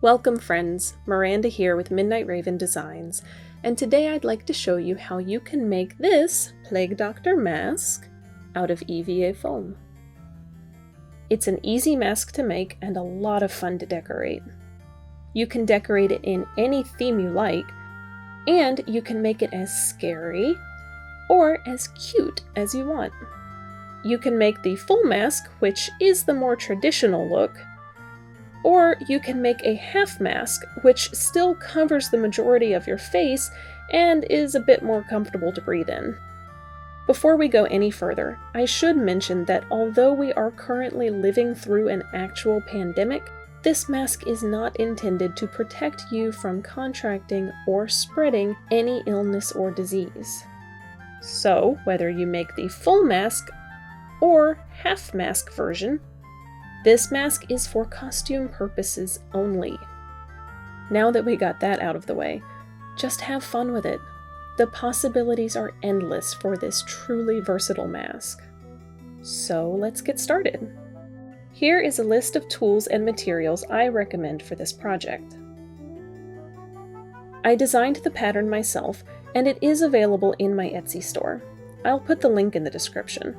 Welcome friends, Miranda here with Midnight Raven Designs, and today I'd like to show you how you can make this Plague Doctor mask out of EVA foam. It's an easy mask to make and a lot of fun to decorate. You can decorate it in any theme you like, and you can make it as scary or as cute as you want. You can make the full mask, which is the more traditional look, or you can make a half mask, which still covers the majority of your face and is a bit more comfortable to breathe in. Before we go any further, I should mention that although we are currently living through an actual pandemic, this mask is not intended to protect you from contracting or spreading any illness or disease. So, whether you make the full mask or half mask version, this mask is for costume purposes only. Now that we got that out of the way, just have fun with it. The possibilities are endless for this truly versatile mask. So let's get started. Here is a list of tools and materials I recommend for this project. I designed the pattern myself, and it is available in my Etsy store. I'll put the link in the description.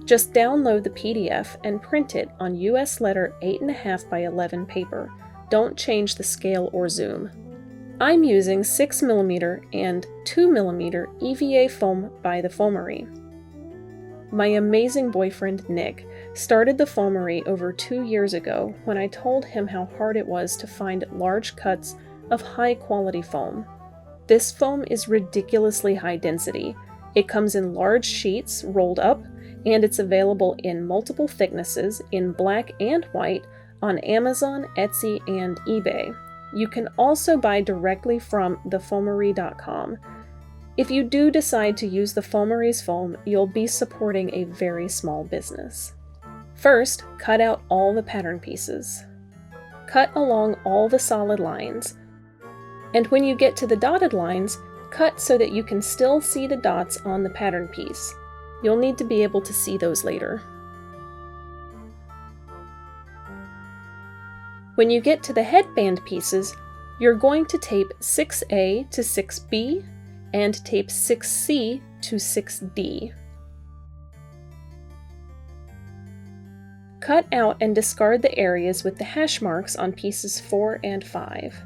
Just download the PDF and print it on US letter 8.5 by 11 paper. Don't change the scale or zoom. I'm using 6mm and 2mm EVA foam by the Foamery. My amazing boyfriend Nick started the Foamery over 2 years ago when I told him how hard it was to find large cuts of high quality foam. This foam is ridiculously high density. It comes in large sheets rolled up, and it's available in multiple thicknesses in black and white on Amazon, Etsy, and eBay. You can also buy directly from thefoamery.com. If you do decide to use the Foamery's foam, you'll be supporting a very small business. First, cut out all the pattern pieces. Cut along all the solid lines. And when you get to the dotted lines, cut so that you can still see the dots on the pattern piece. You'll need to be able to see those later. When you get to the headband pieces, you're going to tape 6A to 6B and tape 6C to 6D. Cut out and discard the areas with the hash marks on pieces 4 and 5.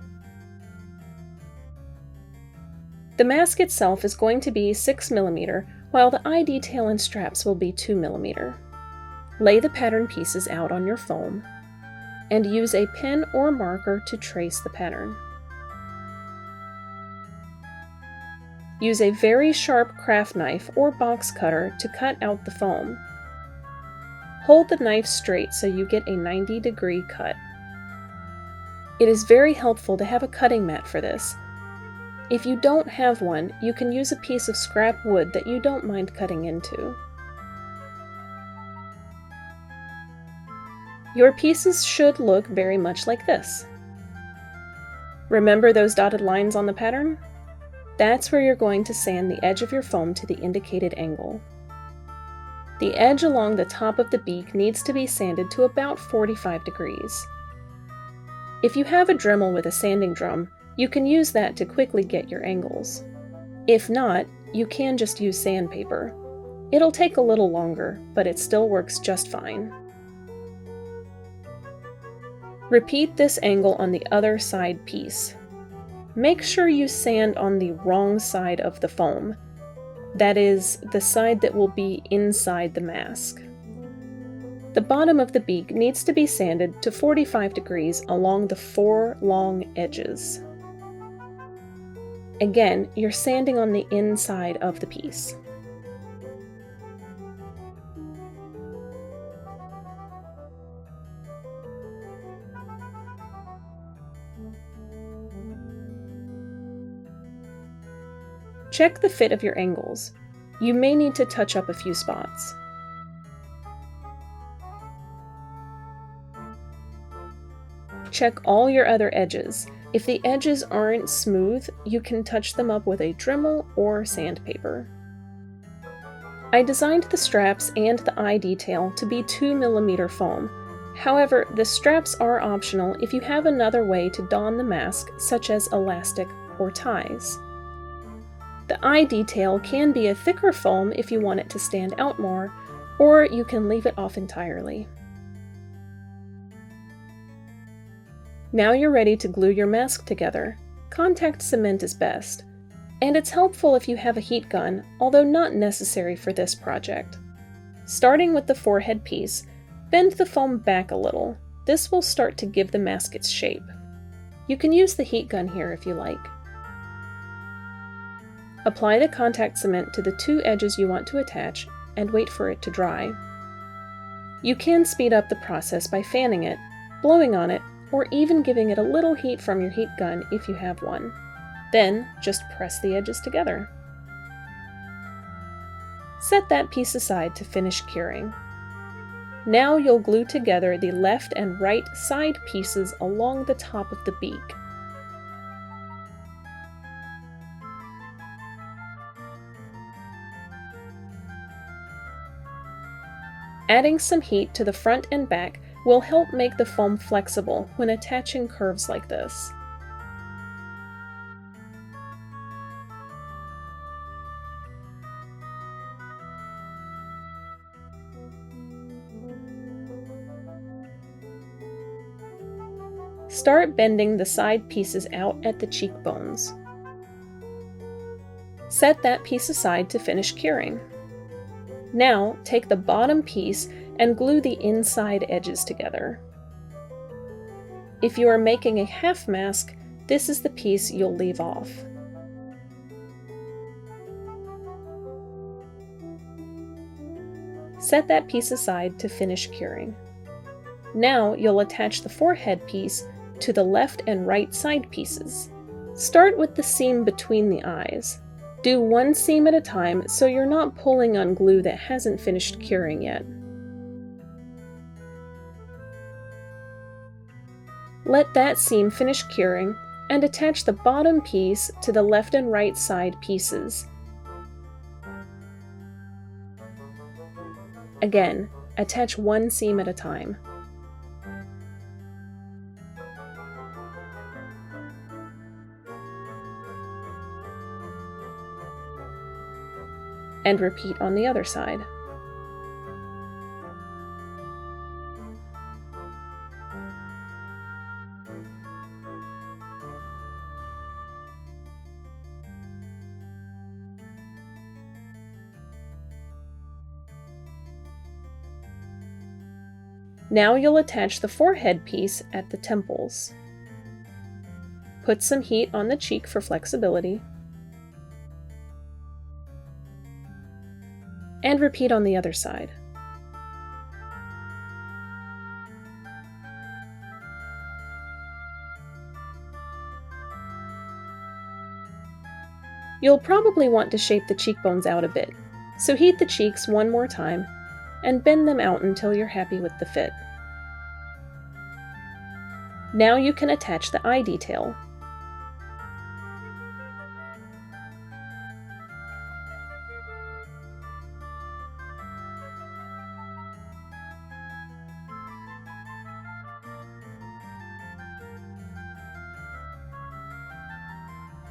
The mask itself is going to be 6mm, while the eye detail and straps will be 2mm. Lay the pattern pieces out on your foam, and use a pen or marker to trace the pattern. Use a very sharp craft knife or box cutter to cut out the foam. Hold the knife straight so you get a 90-degree cut. It is very helpful to have a cutting mat for this. If you don't have one, you can use a piece of scrap wood that you don't mind cutting into. Your pieces should look very much like this. Remember those dotted lines on the pattern? That's where you're going to sand the edge of your foam to the indicated angle. The edge along the top of the beak needs to be sanded to about 45 degrees. If you have a Dremel with a sanding drum, you can use that to quickly get your angles. If not, you can just use sandpaper. It'll take a little longer, but it still works just fine. Repeat this angle on the other side piece. Make sure you sand on the wrong side of the foam. That is, the side that will be inside the mask. The bottom of the beak needs to be sanded to 45 degrees along the 4 long edges. Again, you're sanding on the inside of the piece. Check the fit of your angles. You may need to touch up a few spots. Check all your other edges. If the edges aren't smooth, you can touch them up with a Dremel or sandpaper. I designed the straps and the eye detail to be 2mm foam. However, the straps are optional if you have another way to don the mask, such as elastic or ties. The eye detail can be a thicker foam if you want it to stand out more, or you can leave it off entirely. Now you're ready to glue your mask together. Contact cement is best, and it's helpful if you have a heat gun, although not necessary for this project. Starting with the forehead piece, bend the foam back a little. This will start to give the mask its shape. You can use the heat gun here if you like. Apply the contact cement to the two edges you want to attach and wait for it to dry. You can speed up the process by fanning it, blowing on it, or even giving it a little heat from your heat gun if you have one. Then, just press the edges together. Set that piece aside to finish curing. Now you'll glue together the left and right side pieces along the top of the beak. Adding some heat to the front and back will help make the foam flexible when attaching curves like this. Start bending the side pieces out at the cheekbones. Set that piece aside to finish curing. Now, take the bottom piece and glue the inside edges together. If you are making a half mask, this is the piece you'll leave off. Set that piece aside to finish curing. Now you'll attach the forehead piece to the left and right side pieces. Start with the seam between the eyes. Do one seam at a time so you're not pulling on glue that hasn't finished curing yet. Let that seam finish curing and attach the bottom piece to the left and right side pieces. Again, attach one seam at a time. And repeat on the other side. Now you'll attach the forehead piece at the temples. Put some heat on the cheek for flexibility. And repeat on the other side. You'll probably want to shape the cheekbones out a bit, so heat the cheeks one more time and bend them out until you're happy with the fit. Now you can attach the eye detail.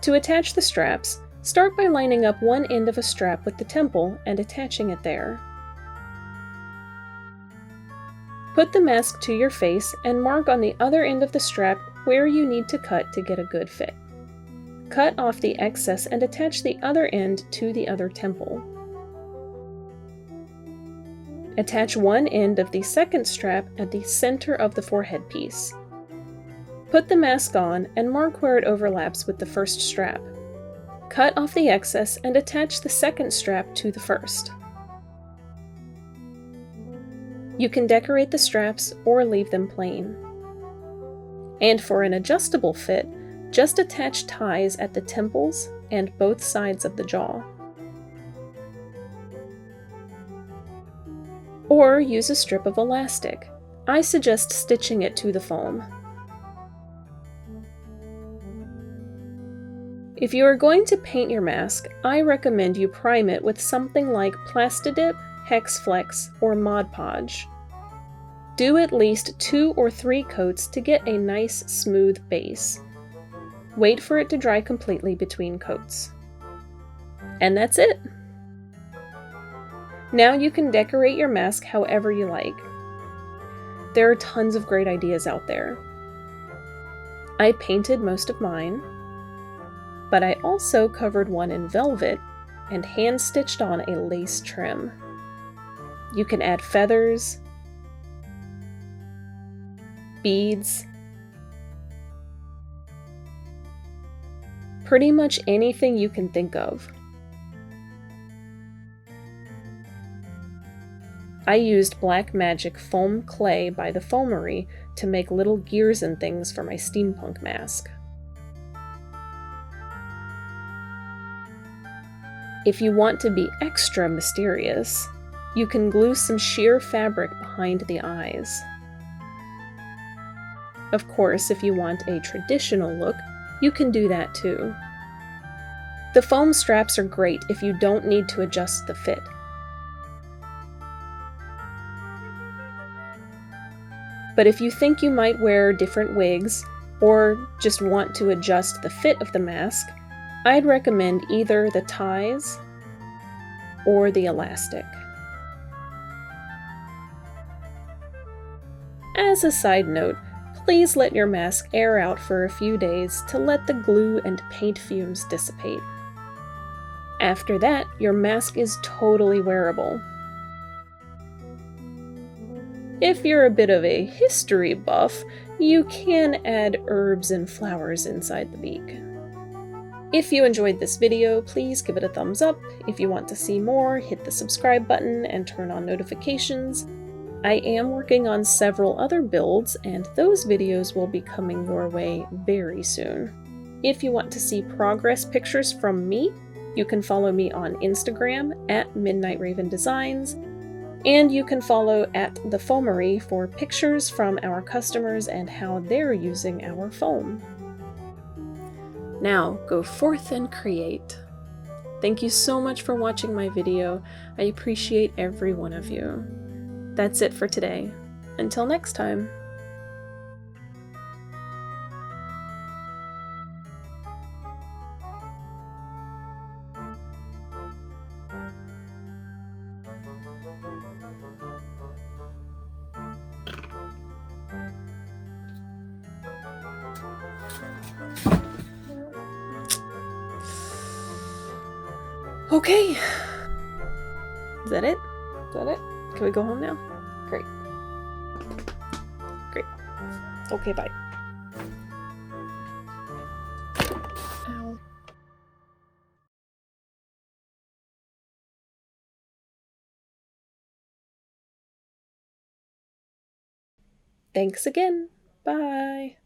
To attach the straps, start by lining up one end of a strap with the temple and attaching it there. Put the mask to your face and mark on the other end of the strap where you need to cut to get a good fit. Cut off the excess and attach the other end to the other temple. Attach one end of the second strap at the center of the forehead piece. Put the mask on and mark where it overlaps with the first strap. Cut off the excess and attach the second strap to the first. You can decorate the straps or leave them plain. And for an adjustable fit, just attach ties at the temples and both sides of the jaw. Or use a strip of elastic. I suggest stitching it to the foam. If you are going to paint your mask, I recommend you prime it with something like Plastidip, Hex Flex, or Mod Podge. Do at least 2 or 3 coats to get a nice smooth base. Wait for it to dry completely between coats. And that's it! Now you can decorate your mask however you like. There are tons of great ideas out there. I painted most of mine, but I also covered one in velvet and hand-stitched on a lace trim. You can add feathers, beads, pretty much anything you can think of. I used Black Magic foam clay by the Foamery to make little gears and things for my steampunk mask. If you want to be extra mysterious, you can glue some sheer fabric behind the eyes. Of course, if you want a traditional look, you can do that too. The foam straps are great if you don't need to adjust the fit. But if you think you might wear different wigs, or just want to adjust the fit of the mask, I'd recommend either the ties or the elastic. As a side note, please let your mask air out for a few days to let the glue and paint fumes dissipate. After that, your mask is totally wearable. If you're a bit of a history buff, you can add herbs and flowers inside the beak. If you enjoyed this video, please give it a thumbs up. If you want to see more, hit the subscribe button and turn on notifications. I am working on several other builds, and those videos will be coming your way very soon. If you want to see progress pictures from me, you can follow me on Instagram at Midnight Raven Designs, and you can follow at the Foamery for pictures from our customers and how they're using our foam. Now, go forth and create. Thank you so much for watching my video. I appreciate every one of you. That's it for today. Until next time. Okay. Is that it? Is that it? Can we go home now? Great. Great. Okay, bye. Ow. Thanks again. Bye.